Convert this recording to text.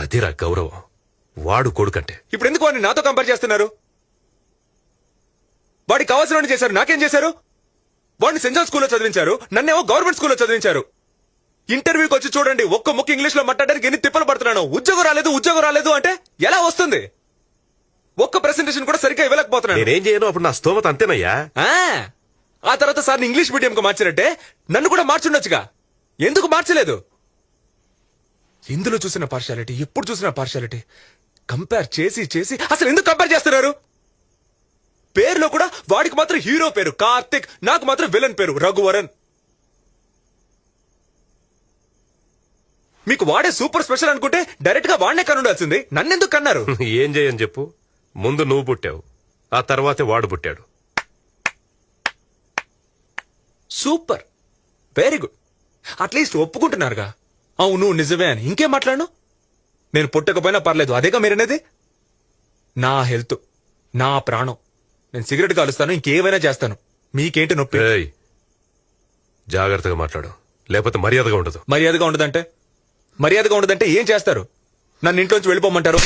అదిరా గౌరవం. వాడు కొడుకంటే. ఇప్పుడు ఎందుకు వాడిని నాతో కంపేర్ చేస్తున్నారు? వాడికి కావాల్సిన చేశారు, నాకేం చేశారు? వాడిని సెంట్ జాన్ స్కూల్లో చదివించారు, నన్నేమో గవర్నమెంట్ స్కూల్లో చదివించారు. ఇంటర్వ్యూకి వచ్చి చూడండి, ఒక్క ముక్క ఇంగ్లీష్ లో మాట్లాడడానికి ఎన్ని తిప్పలు పడుతున్నాను. ఉద్యోగం రాలేదు అంటే ఎలా వస్తుంది? ఒక్క ప్రెసెంటేషన్ కూడా సరిగ్గా ఇవ్వలేకపోతున్నాను. నేనేం చేయను, అప్పుడు నా స్తోమత అంతేనయ్యా. ఆ తర్వాత సార్ని ఇంగ్లీష్ మీడియం కు మార్చినట్టే నన్ను కూడా మార్చుండొచ్చుగా. ఎందుకు మార్చలేదు? ఇందులో చూసిన పార్షాలిటీ, ఎప్పుడు చూసిన పార్షాలిటీ. కంపేర్ చేసి చేసి అసలు ఎందుకు కంపేర్ చేస్తున్నారు? పేరులో కూడా వాడికి మాత్రం హీరో పేరు కార్తిక్, నాకు మాత్రం విలన్ పేరు రఘువరన్. మీకు వాడే సూపర్ స్పెషల్ అనుకుంటే డైరెక్ట్ గా వాడినే కనుండాల్సింది. నన్నెందుకు కన్నారు? ఏం చేయని చెప్పు. ముందు నువ్వు పుట్టావు, ఆ తర్వాతే వాడు పుట్టాడు. Super, very good. అట్లీస్ట్ ఒప్పుకుంటున్నారుగా. అవును నిజమే అని. ఇంకేం మాట్లాడను? నేను పుట్టకపోయినా పర్లేదు, అదేగా మీరనేది. నా హెల్త్, నా ప్రాణం. నేను సిగరెట్ కాలుస్తాను, ఇంకేమైనా చేస్తాను. మీకేంటి నొప్పి? జాగ్రత్తగా మాట్లాడు, లేకపోతే మర్యాదగా ఉండదు. మర్యాదగా ఉండదంటే ఏం చేస్తారు? నన్ను ఇంట్లోంచి వెళ్ళిపోమంటారు?